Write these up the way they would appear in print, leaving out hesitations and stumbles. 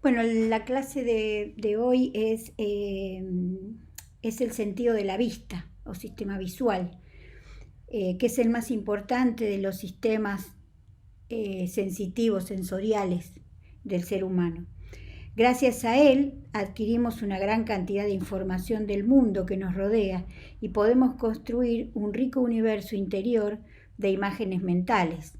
Bueno, la clase de hoy es el sentido de la vista o sistema visual, que es el más importante de los sistemas sensitivos, sensoriales del ser humano. Gracias a él adquirimos una gran cantidad de información del mundo que nos rodea y podemos construir un rico universo interior de imágenes mentales.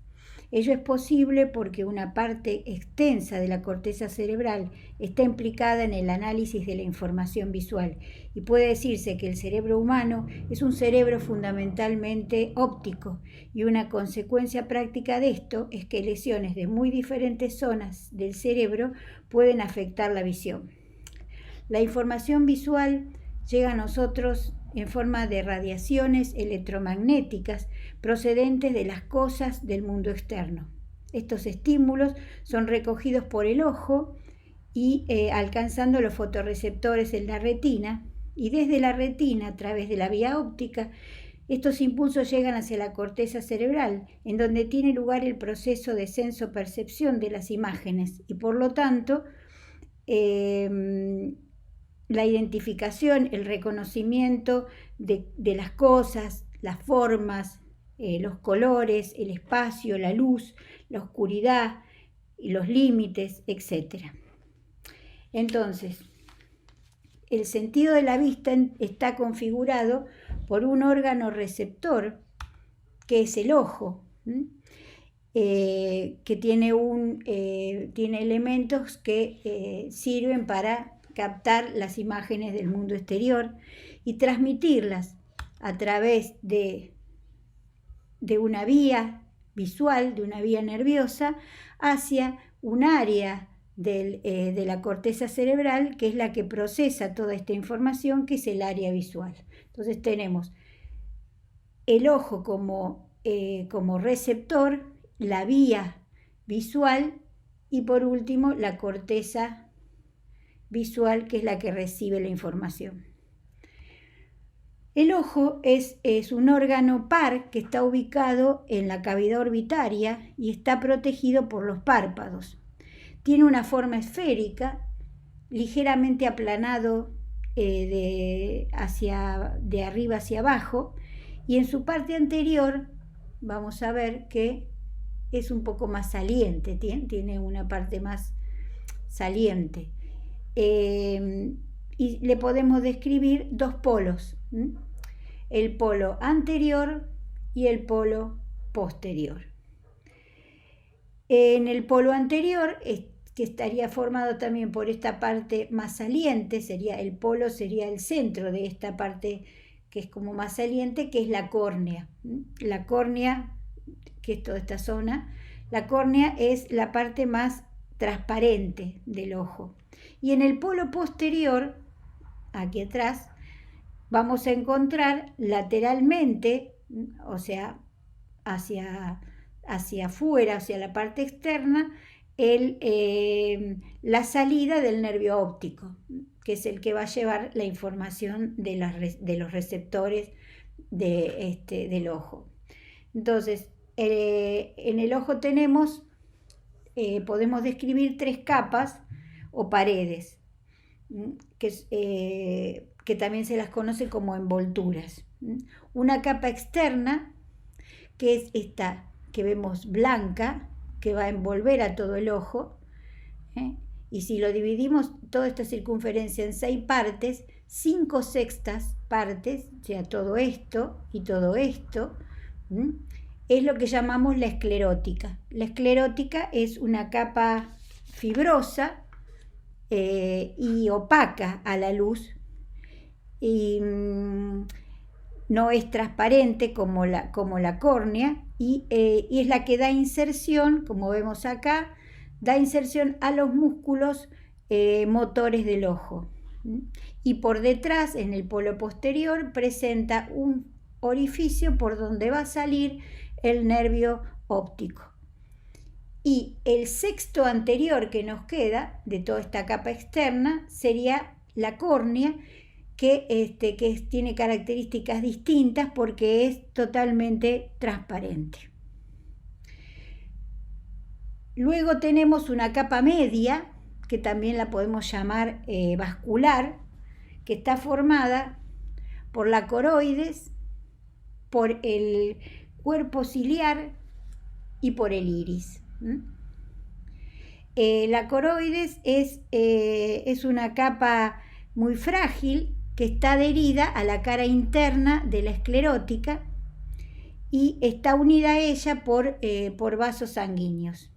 Ello es posible porque una parte extensa de la corteza cerebral está implicada en el análisis de la información visual y puede decirse que el cerebro humano es un cerebro fundamentalmente óptico y una consecuencia práctica de esto es que lesiones de muy diferentes zonas del cerebro pueden afectar la visión. La información visual llega a nosotros en forma de radiaciones electromagnéticas procedentes de las cosas del mundo externo. Estos estímulos son recogidos por el ojo y alcanzando los fotorreceptores en la retina, y desde la retina, a través de la vía óptica, estos impulsos llegan hacia la corteza cerebral, en donde tiene lugar el proceso de senso-percepción de las imágenes, y por lo tanto, la identificación, el reconocimiento de las cosas, las formas, los colores, el espacio, la luz, la oscuridad, los límites, etc. Entonces, el sentido de la vista está configurado por un órgano receptor, que es el ojo, que tiene elementos que sirven para captar las imágenes del mundo exterior y transmitirlas a través de una vía visual, de una vía nerviosa, hacia un área de la corteza cerebral, que es la que procesa toda esta información, que es el área visual. Entonces tenemos el ojo como receptor, la vía visual y por último la corteza visual, que es la que recibe la información. El ojo es un órgano par que está ubicado en la cavidad orbitaria y está protegido por los párpados. Tiene una forma esférica, ligeramente aplanado de arriba hacia abajo, y en su parte anterior vamos a ver que es un poco más saliente, tiene una parte más saliente. Y le podemos describir dos polos, el polo anterior y el polo posterior. En el polo anterior, que estaría formado también por esta parte más saliente, el polo sería el centro de esta parte que es como más saliente, que es la córnea. La córnea, que es toda esta zona, la córnea es la parte más transparente del ojo. Y en el polo posterior, aquí atrás, vamos a encontrar lateralmente, o sea, hacia afuera, hacia la parte externa, la salida del nervio óptico, que es el que va a llevar la información de los receptores del ojo. Entonces, en el ojo podemos describir tres capas o paredes, que también se las conoce como envolturas. Una capa externa, que es esta que vemos blanca, que va a envolver a todo el ojo, y si lo dividimos toda esta circunferencia en 6 partes, 5/6 partes, o sea, todo esto y todo esto, es lo que llamamos la esclerótica. La esclerótica es una capa fibrosa y opaca a la luz, y no es transparente como la córnea, y es la que da inserción, como vemos acá, da inserción a los músculos motores del ojo. Y por detrás, en el polo posterior, presenta un orificio por donde va a salir el nervio óptico. Y el sexto anterior que nos queda de toda esta capa externa sería la córnea, que tiene características distintas porque es totalmente transparente. Luego tenemos una capa media, que también la podemos llamar vascular, que está formada por la coroides, por el cuerpo ciliar y por el iris. La coroides es una capa muy frágil que está adherida a la cara interna de la esclerótica y está unida a ella por vasos sanguíneos.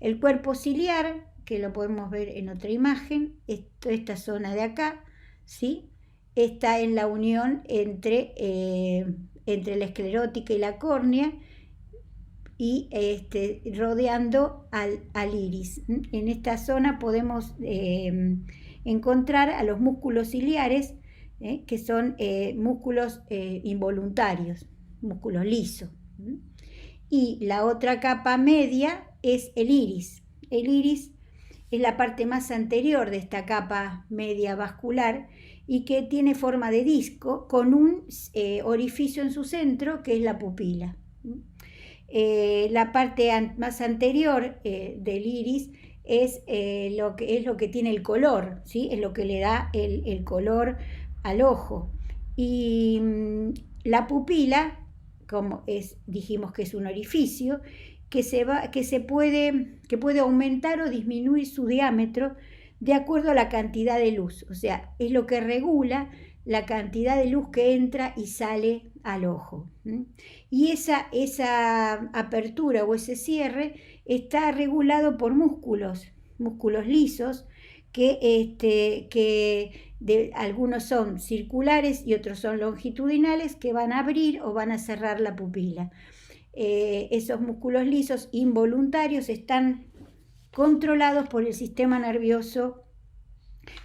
El cuerpo ciliar, que lo podemos ver en otra imagen, esta zona de acá, ¿sí?, está en la unión entre la esclerótica y la córnea y rodeando al iris. En esta zona podemos encontrar a los músculos ciliares, que son músculos involuntarios, músculos lisos. Y la otra capa media es el iris. El iris es la parte más anterior de esta capa media vascular y que tiene forma de disco con un orificio en su centro que es la pupila. La parte más anterior del iris es lo que tiene el color, ¿sí? Es lo que le da el color al ojo. Y la pupila, como dijimos que es un orificio, que puede aumentar o disminuir su diámetro de acuerdo a la cantidad de luz. O sea, es lo que regula la cantidad de luz que entra y sale al ojo. Y esa apertura o ese cierre está regulado por músculos lisos, que algunos son circulares y otros son longitudinales, que van a abrir o van a cerrar la pupila. Esos músculos lisos involuntarios están controlados por el sistema nervioso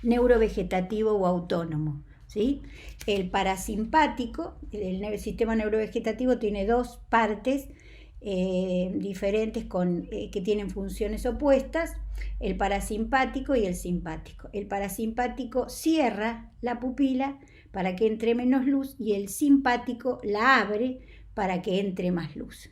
neurovegetativo o autónomo, ¿sí? El parasimpático, el sistema neurovegetativo tiene dos partes diferentes que tienen funciones opuestas, el parasimpático y el simpático. El parasimpático cierra la pupila para que entre menos luz y el simpático la abre para que entre más luz.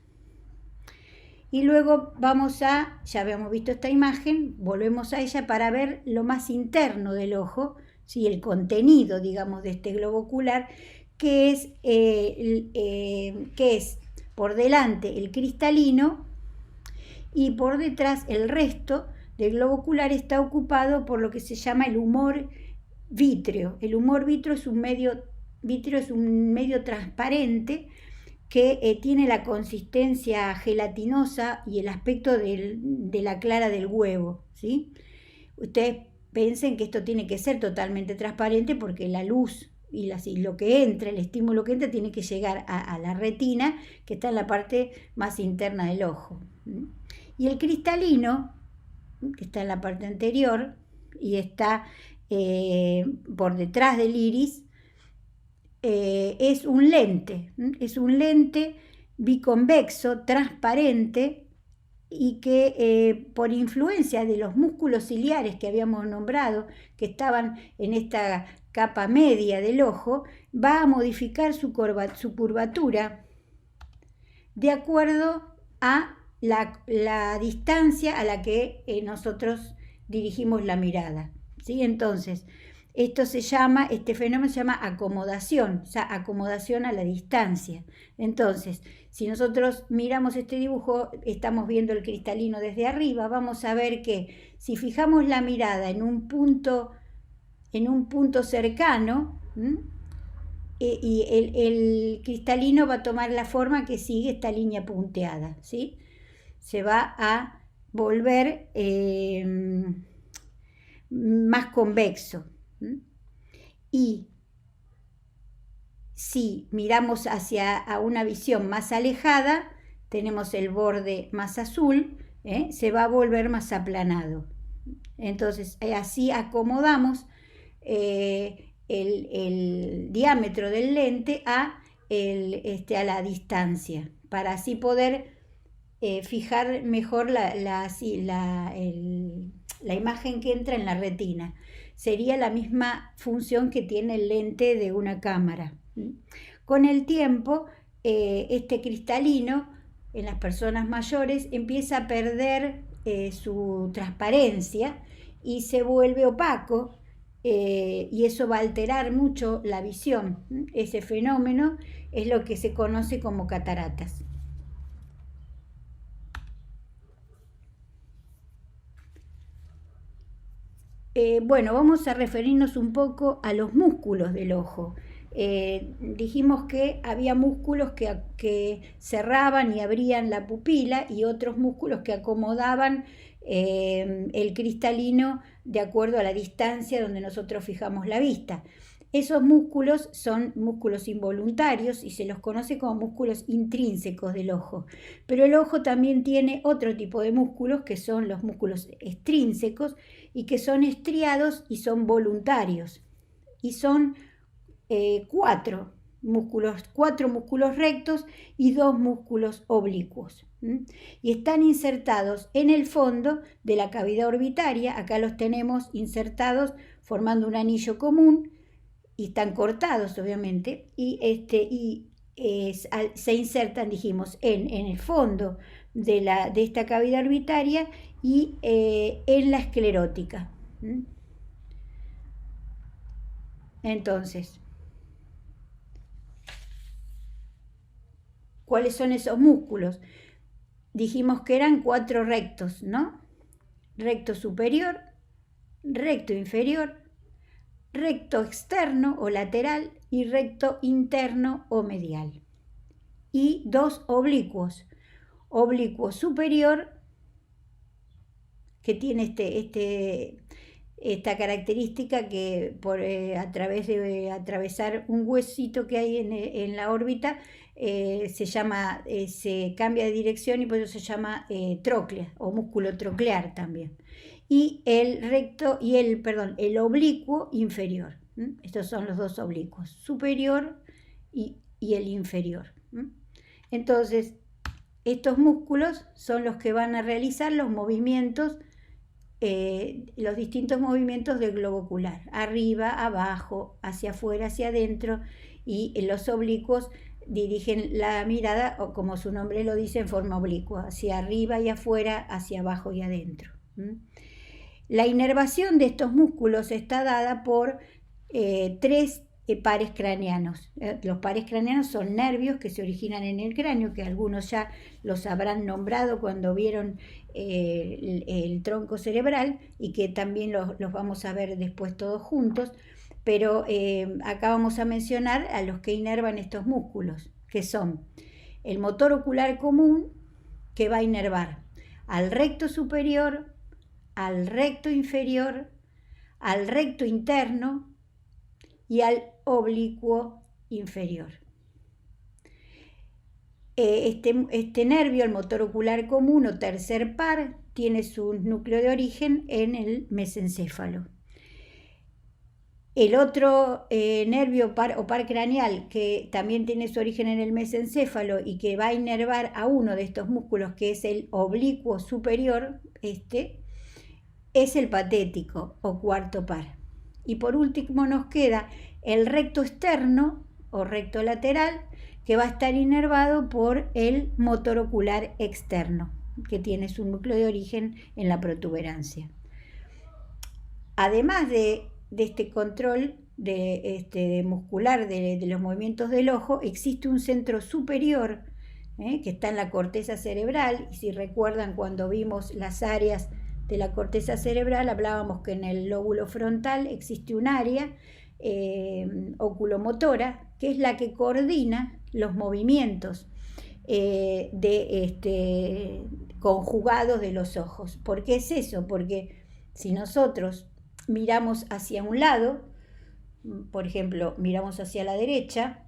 Y luego ya habíamos visto esta imagen, volvemos a ella para ver lo más interno del ojo, ¿sí? El contenido, digamos, de este globo ocular, que es por delante el cristalino y por detrás el resto del globo ocular está ocupado por lo que se llama el humor vítreo. El humor vítreo es un medio transparente que tiene la consistencia gelatinosa y el aspecto de la clara del huevo, ¿sí? Ustedes piensen que esto tiene que ser totalmente transparente porque la luz y lo que entra, el estímulo que entra, tiene que llegar a la retina, que está en la parte más interna del ojo. Y el cristalino, que está en la parte anterior y está por detrás del iris, es un lente biconvexo, transparente, y que por influencia de los músculos ciliares que habíamos nombrado, que estaban en esta capa media del ojo, va a modificar su curvatura de acuerdo a la distancia a la que nosotros dirigimos la mirada, ¿sí? Entonces, este fenómeno se llama acomodación, o sea, acomodación a la distancia. Entonces, si nosotros miramos este dibujo, estamos viendo el cristalino desde arriba, vamos a ver que si fijamos la mirada en un punto cercano, y el cristalino va a tomar la forma que sigue esta línea punteada, ¿sí? Se va a volver más convexo. Y si miramos a una visión más alejada, tenemos el borde más azul, se va a volver más aplanado. Entonces, así acomodamos el diámetro del lente a la distancia, para así poder fijar mejor la imagen que entra en la retina. Sería la misma función que tiene el lente de una cámara. Con el tiempo, este cristalino en las personas mayores empieza a perder su transparencia y se vuelve opaco, y eso va a alterar mucho la visión. Ese fenómeno es lo que se conoce como cataratas. Bueno, vamos a referirnos un poco a los músculos del ojo. Dijimos que había músculos que cerraban y abrían la pupila y otros músculos que acomodaban el cristalino de acuerdo a la distancia donde nosotros fijamos la vista. Esos músculos son músculos involuntarios y se los conoce como músculos intrínsecos del ojo. Pero el ojo también tiene otro tipo de músculos que son los músculos extrínsecos y que son estriados y son voluntarios. Y son cuatro músculos rectos y 2 músculos oblicuos. Y están insertados en el fondo de la cavidad orbitaria. Acá los tenemos insertados formando un anillo común y están cortados obviamente y se insertan, dijimos, en el fondo de esta cavidad orbitaria y en la esclerótica. Entonces, ¿cuáles son esos músculos? Dijimos que eran 4 rectos, ¿no? Recto superior, recto inferior, recto externo o lateral y recto interno o medial. Y 2 oblicuos. Oblicuo superior, que tiene esta característica que a través de atravesar un huesito que hay en la órbita se cambia de dirección y por eso se llama tróclea o músculo troclear también. Y el oblicuo inferior. Estos son los 2 oblicuos, superior y el inferior. Entonces, estos músculos son los que van a realizar los movimientos, los distintos movimientos del globo ocular, arriba, abajo, hacia afuera, hacia adentro, y los oblicuos dirigen la mirada, o como su nombre lo dice, en forma oblicua, hacia arriba y afuera, hacia abajo y adentro. La inervación de estos músculos está dada por 3 pares craneanos. Los pares craneanos son nervios que se originan en el cráneo, que algunos ya los habrán nombrado cuando vieron el tronco cerebral y que también los vamos a ver después todos juntos, pero acá vamos a mencionar a los que inervan estos músculos, que son el motor ocular común, que va a inervar al recto superior, al recto inferior, al recto interno y al oblicuo inferior. Este nervio, el motor ocular común o tercer par, tiene su núcleo de origen en el mesencéfalo. El otro nervio o par craneal que también tiene su origen en el mesencéfalo y que va a inervar a uno de estos músculos, que es el oblicuo superior, es el patético o cuarto par. Y por último nos queda el recto externo o recto lateral, que va a estar inervado por el motor ocular externo, que tiene su núcleo de origen en la Además de este control muscular de los movimientos del ojo, existe un centro superior que está en la corteza cerebral. Y si recuerdan, cuando vimos las áreas de la corteza cerebral, hablábamos que en el lóbulo frontal existe un área oculomotora, que es la que coordina los movimientos conjugados de los ojos. ¿Por qué es eso? Porque si nosotros miramos hacia un lado, por ejemplo, miramos hacia la derecha,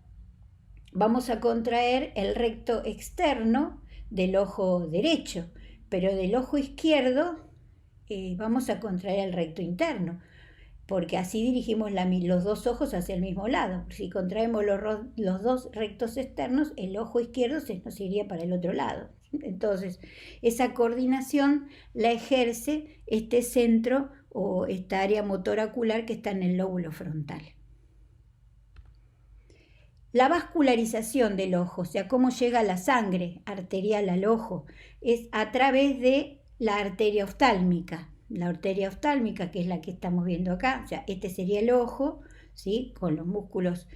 vamos a contraer el recto externo del ojo derecho, pero del ojo izquierdo vamos a contraer el recto interno, porque así dirigimos los 2 ojos hacia el mismo lado. Si contraemos los 2 rectos externos, el ojo izquierdo nos iría para el otro lado. Entonces, esa coordinación la ejerce este centro o esta área motora ocular que está en el lóbulo frontal. La vascularización del ojo, o sea, cómo llega la sangre arterial al ojo, es a través de la arteria oftálmica. la arteria oftálmica, que es la que estamos viendo acá, o sea, este sería el ojo, ¿sí? Con los músculos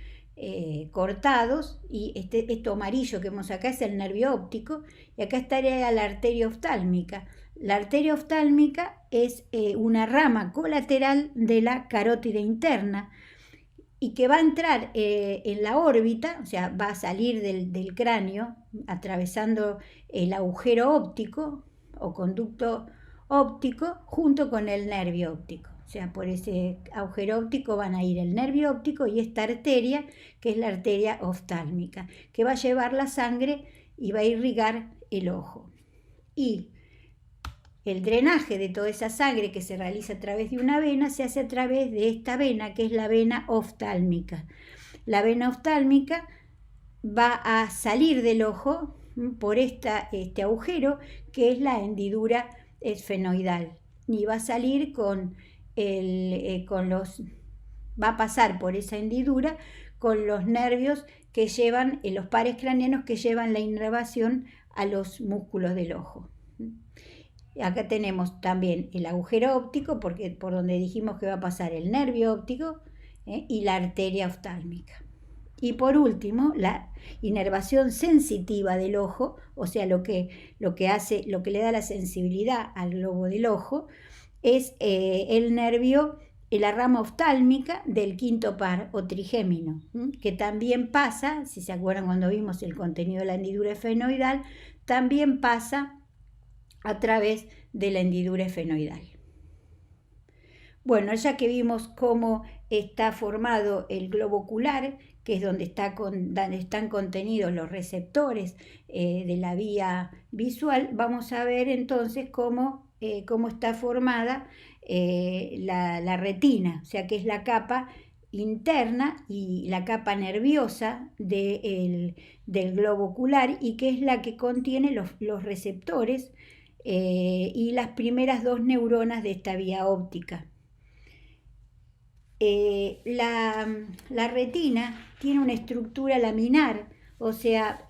cortados, y esto amarillo que vemos acá es el nervio óptico, y acá estaría la arteria oftálmica. La arteria oftálmica es una rama colateral de la carótida interna y que va a entrar en la órbita, o sea, va a salir del cráneo atravesando el agujero óptico o conducto óptico junto con el nervio óptico. O sea, por ese agujero óptico van a ir el nervio óptico y esta arteria, que es la arteria oftálmica, que va a llevar la sangre y va a irrigar el ojo. Y el drenaje de toda esa sangre que se realiza a través de una vena se hace a través de esta vena, que es la vena oftálmica. La vena oftálmica va a salir del ojo por este agujero, que es la hendidura esfenoidal, y va a salir va a pasar por esa hendidura con los nervios que llevan, los pares craneanos que llevan la inervación a los músculos del ojo. Acá tenemos también el agujero óptico, porque por donde dijimos que va a pasar el nervio óptico, y la arteria oftálmica. Y por último, la inervación sensitiva del ojo, o sea, lo que le da la sensibilidad al globo del ojo, es el nervio, la rama oftálmica del quinto par o trigémino, que también pasa, si se acuerdan cuando vimos el contenido de la hendidura esfenoidal, también pasa a través de la hendidura esfenoidal. Bueno, ya que vimos cómo está formado el globo ocular, que es donde están contenidos los receptores de la vía visual, vamos a ver entonces cómo está formada la retina, o sea que es la capa interna y la capa nerviosa del globo ocular, y que es la que contiene los receptores y las primeras dos neuronas de esta vía óptica. La retina tiene una estructura laminar, o sea,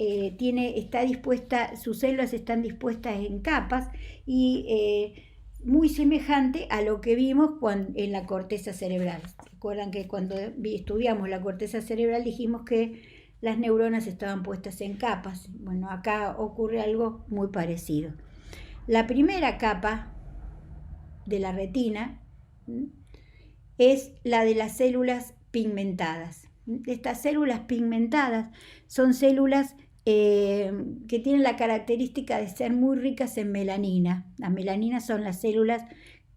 sus células están dispuestas en capas y muy semejante a lo que vimos en la corteza cerebral. Recuerdan que cuando estudiamos la corteza cerebral dijimos que las neuronas estaban puestas en capas. Bueno, acá ocurre algo muy parecido. La primera capa de la retina es la de las células pigmentadas. Estas células pigmentadas son células que tienen la característica de ser muy ricas en melanina. Las melaninas son las células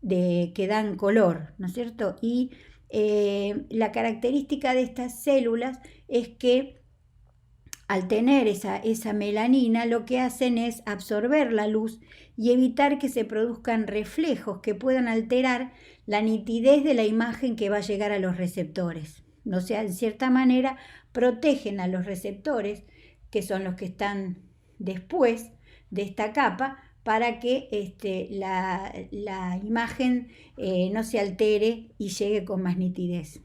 que dan color, ¿no es cierto? Y la característica de estas células es que al tener esa melanina, lo que hacen es absorber la luz y evitar que se produzcan reflejos que puedan alterar la nitidez de la imagen que va a llegar a los receptores. O sea, en cierta manera protegen a los receptores, que son los que están después de esta capa, para que la imagen no se altere y llegue con más nitidez.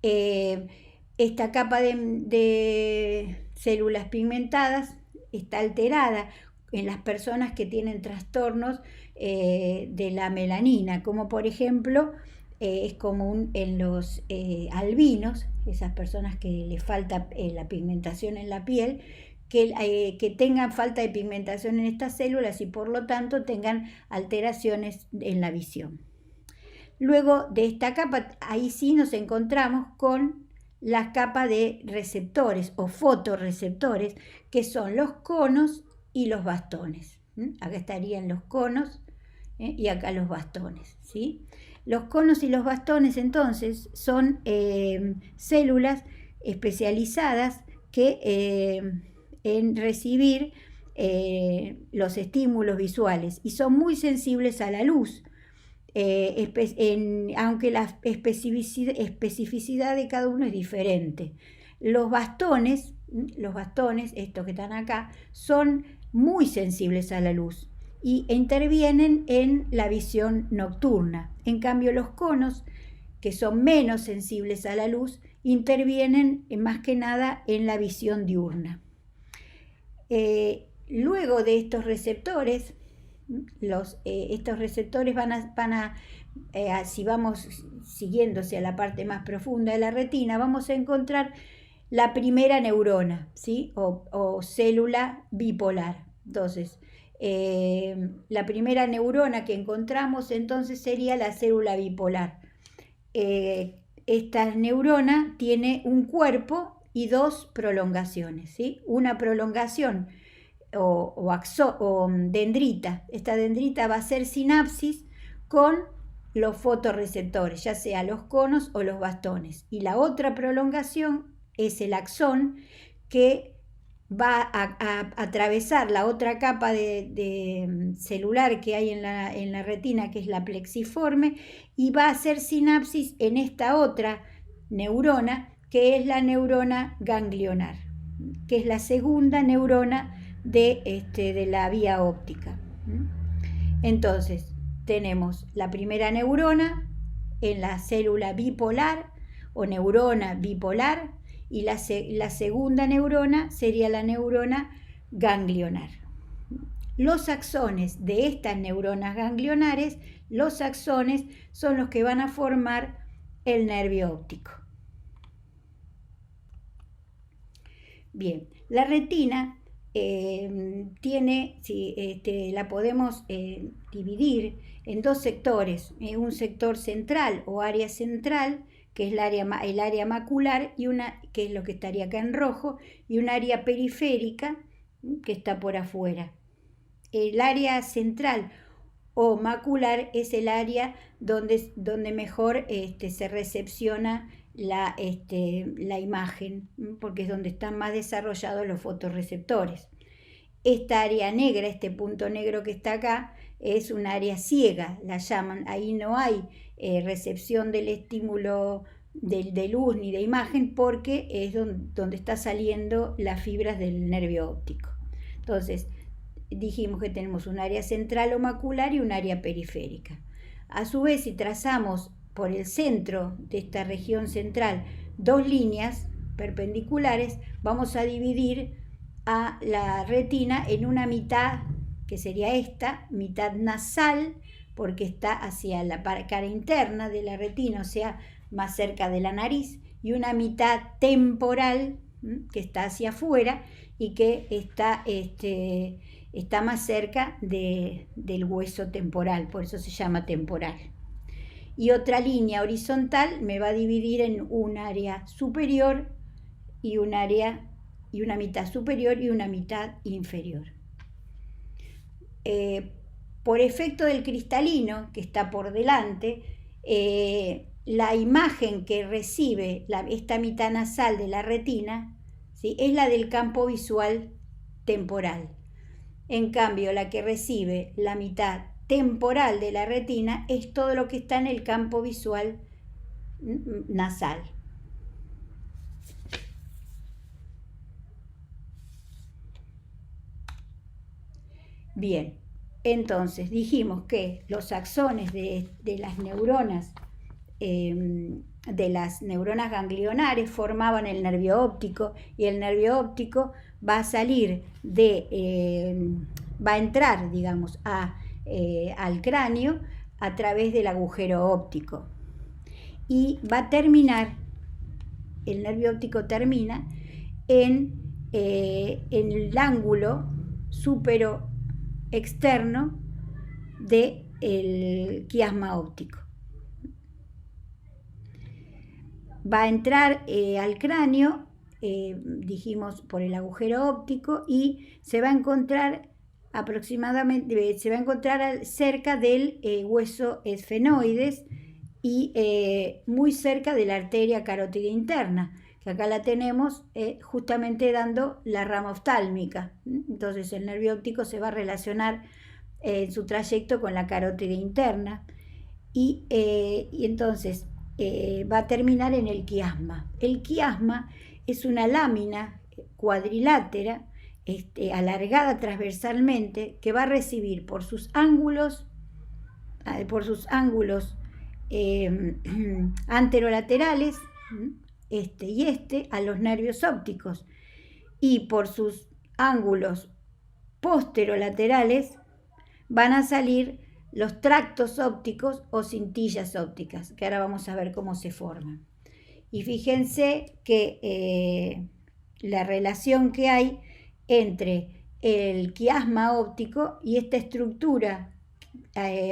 Esta capa de células pigmentadas está alterada en las personas que tienen trastornos de la melanina, como por ejemplo es común en los albinos, esas personas que les falta la pigmentación en la piel, que tengan falta de pigmentación en estas células y por lo tanto tengan alteraciones en la visión. Luego de esta capa, ahí sí nos encontramos con la capa de receptores o fotorreceptores, que son los conos y los bastones. Acá estarían los conos y acá los bastones, ¿sí? Los conos y los bastones entonces son células especializadas que en recibir los estímulos visuales y son muy sensibles a la luz. Aunque la especificidad de cada uno es diferente. Los bastones, estos que están acá, son muy sensibles a la luz e intervienen en la visión nocturna. En cambio, los conos, que son menos sensibles a la luz, intervienen más que nada en la visión diurna. Luego de estos receptores Estos receptores si vamos siguiendo hacia la parte más profunda de la retina, vamos a encontrar la primera neurona, ¿sí? o célula bipolar. Entonces, la primera neurona que encontramos entonces sería la célula bipolar. Esta neurona tiene un cuerpo y dos prolongaciones, ¿sí? Una prolongación o dendrita. Esta dendrita va a hacer sinapsis con los fotorreceptores, ya sea los conos o los bastones. Y la otra prolongación es el axón, que va a atravesar la otra capa de celular que hay en la retina, que es la plexiforme, y va a hacer sinapsis en esta otra neurona, que es la neurona ganglionar, que es la segunda neurona de la vía óptica. Entonces, tenemos la primera neurona en la célula bipolar o neurona bipolar, y la segunda neurona sería la neurona ganglionar. Los axones de estas neuronas ganglionares, los axones son los que van a formar el nervio óptico. Bien, la retina la podemos dividir en dos sectores, un sector central o área central, que es el área macular, y que es lo que estaría acá en rojo, y un área periférica que está por afuera. El área central o macular es el área donde mejor se recepciona la imagen, porque es donde están más desarrollados los fotorreceptores. Esta área negra, este punto negro que está acá, es un área ciega, la llaman. Ahí no hay recepción del estímulo de luz ni de imagen, porque es donde está saliendo las fibras del nervio óptico. Entonces, dijimos que tenemos un área central o macular y un área periférica. A su vez, si trazamos por el centro de esta región central dos líneas perpendiculares, vamos a dividir a la retina en una mitad, que sería esta, mitad nasal, porque está hacia la cara interna de la retina, o sea, más cerca de la nariz, y una mitad temporal, que está hacia afuera y que está más cerca del hueso temporal, por eso se llama temporal. Y otra línea horizontal me va a dividir en un área superior y una mitad superior y una mitad inferior. Por efecto del cristalino que está por delante, la imagen que recibe esta mitad nasal de la retina, ¿sí?, es la del campo visual temporal. En cambio, la que recibe la mitad temporal de la retina es todo lo que está en el campo visual nasal. Bien, entonces dijimos que los axones de las neuronas ganglionares formaban el nervio óptico, y el nervio óptico va a entrar, digamos, al cráneo a través del agujero óptico, y va a terminar, el nervio óptico termina en el ángulo supero externo del quiasma óptico. Va a entrar al cráneo, dijimos, por el agujero óptico, y se va a encontrar cerca del hueso esfenoides y muy cerca de la arteria carótida interna, que acá la tenemos justamente dando la rama oftálmica. Entonces el nervio óptico se va a relacionar en su trayecto con la carótida interna, y entonces va a terminar en el quiasma. El quiasma es una lámina cuadrilátera alargada transversalmente, que va a recibir por sus ángulos anterolaterales, a los nervios ópticos, y por sus ángulos posterolaterales van a salir los tractos ópticos o cintillas ópticas, que ahora vamos a ver cómo se forman. Y fíjense que la relación que hay entre el quiasma óptico y esta estructura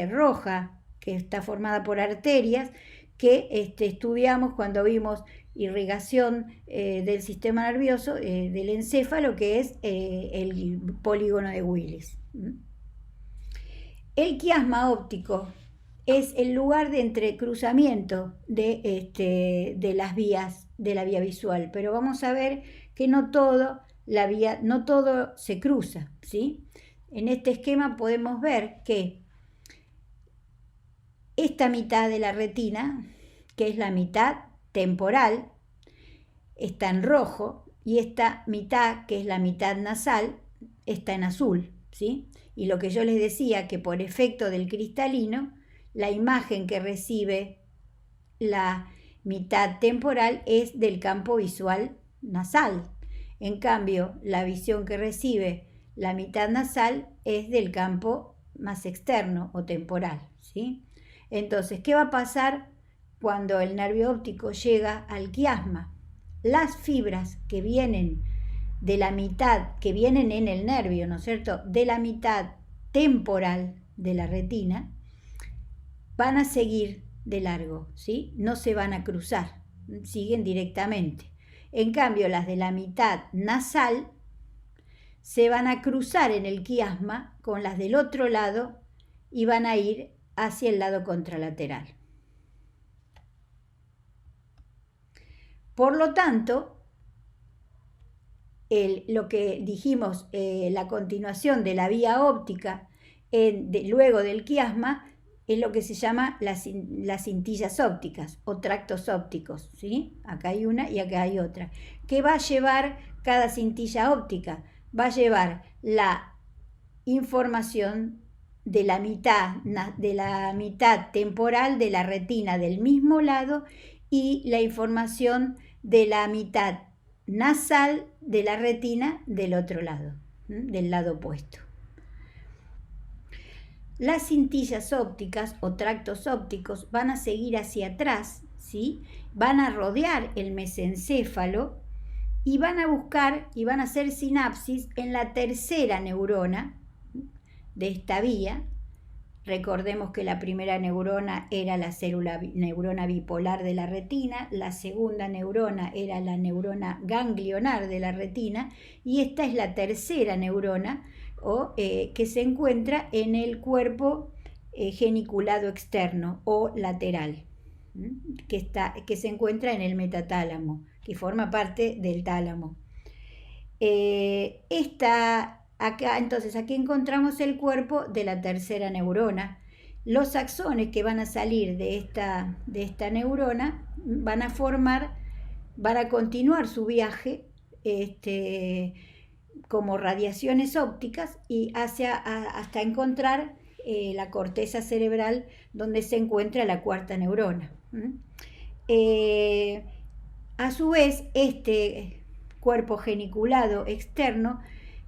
roja que está formada por arterias que estudiamos cuando vimos irrigación del sistema nervioso, del encéfalo, que es el polígono de Willis. El quiasma óptico es el lugar de entrecruzamiento de las vías de la vía visual, pero vamos a ver que no todo se cruza, ¿sí? En este esquema podemos ver que esta mitad de la retina, que es la mitad temporal, está en rojo, y esta mitad, que es la mitad nasal, está en azul, ¿sí? Y lo que yo les decía, que por efecto del cristalino, la imagen que recibe la mitad temporal es del campo visual nasal. En cambio, la visión que recibe la mitad nasal es del campo más externo o temporal, ¿sí? Entonces, ¿qué va a pasar cuando el nervio óptico llega al quiasma? Las fibras que vienen de la mitad, que vienen en el nervio, ¿no es cierto?, de la mitad temporal de la retina, van a seguir de largo, ¿sí? No se van a cruzar, siguen directamente. En cambio, las de la mitad nasal se van a cruzar en el quiasma con las del otro lado y van a ir hacia el lado contralateral. Por lo tanto, lo que dijimos, la continuación de la vía óptica luego del quiasma, es lo que se llama las cintillas ópticas o tractos ópticos, ¿sí? Acá hay una y acá hay otra. ¿Qué va a llevar cada cintilla óptica? Va a llevar la información de la mitad temporal de la retina del mismo lado y la información de la mitad nasal de la retina del otro lado, del lado opuesto. Las cintillas ópticas o tractos ópticos van a seguir hacia atrás, ¿sí? Van a rodear el mesencéfalo y van a buscar y van a hacer sinapsis en la tercera neurona de esta vía. Recordemos que la primera neurona era la neurona bipolar de la retina, la segunda neurona era la neurona ganglionar de la retina y esta es la tercera neurona que se encuentra en el cuerpo geniculado externo o lateral, que se encuentra en el metatálamo, que forma parte del tálamo. Entonces, aquí encontramos el cuerpo de la tercera neurona. Los axones que van a salir de esta neurona van a continuar su viaje como radiaciones ópticas y hasta encontrar la corteza cerebral, donde se encuentra la cuarta neurona. A su vez, este cuerpo geniculado externo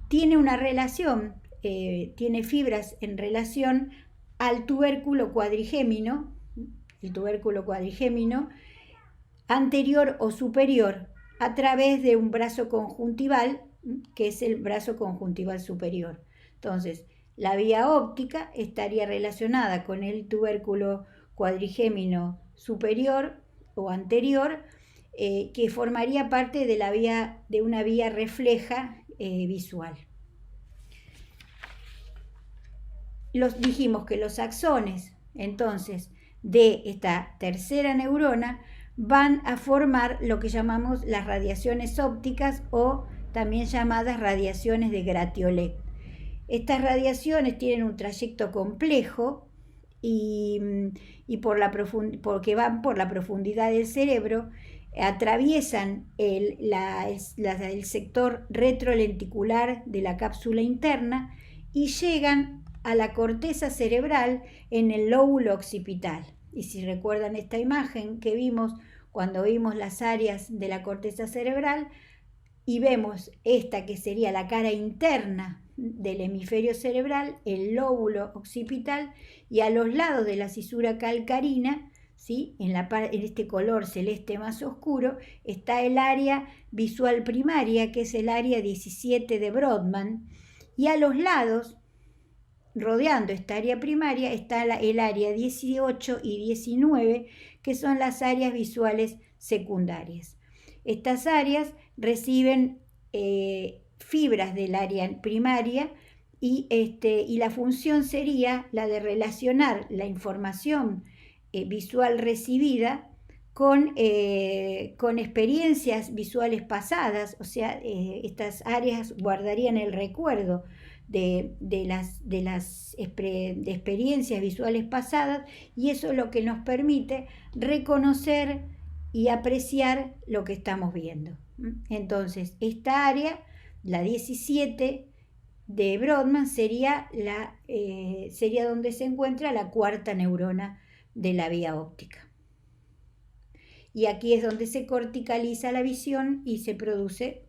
tiene una relación, tiene fibras en relación al tubérculo cuadrigémino, el tubérculo cuadrigémino anterior o superior, a través de un brazo conjuntival, que es el brazo conjuntival superior. Entonces, la vía óptica estaría relacionada con el tubérculo cuadrigémino superior o anterior, que formaría parte de una vía refleja visual. Dijimos que los axones, entonces, de esta tercera neurona van a formar lo que llamamos las radiaciones ópticas o también llamadas radiaciones de Gratiolet. Estas radiaciones tienen un trayecto complejo y porque van por la profundidad del cerebro, atraviesan el sector retrolenticular de la cápsula interna y llegan a la corteza cerebral en el lóbulo occipital. Y si recuerdan esta imagen que vimos cuando vimos las áreas de la corteza cerebral y vemos esta que sería la cara interna del hemisferio cerebral, el lóbulo occipital, y a los lados de la cisura calcarina, ¿sí? En este color celeste más oscuro, está el área visual primaria, que es el área 17 de Brodmann, y a los lados, rodeando esta área primaria, está el área 18 y 19, que son las áreas visuales secundarias. Estas áreas reciben fibras del área primaria y la función sería la de relacionar la información visual recibida con experiencias visuales pasadas, o sea, estas áreas guardarían el recuerdo de experiencias visuales pasadas, y eso es lo que nos permite reconocer y apreciar lo que estamos viendo. Entonces, esta área, la 17 de Brodmann, sería donde se encuentra la cuarta neurona de la vía óptica. Y aquí es donde se corticaliza la visión y se produce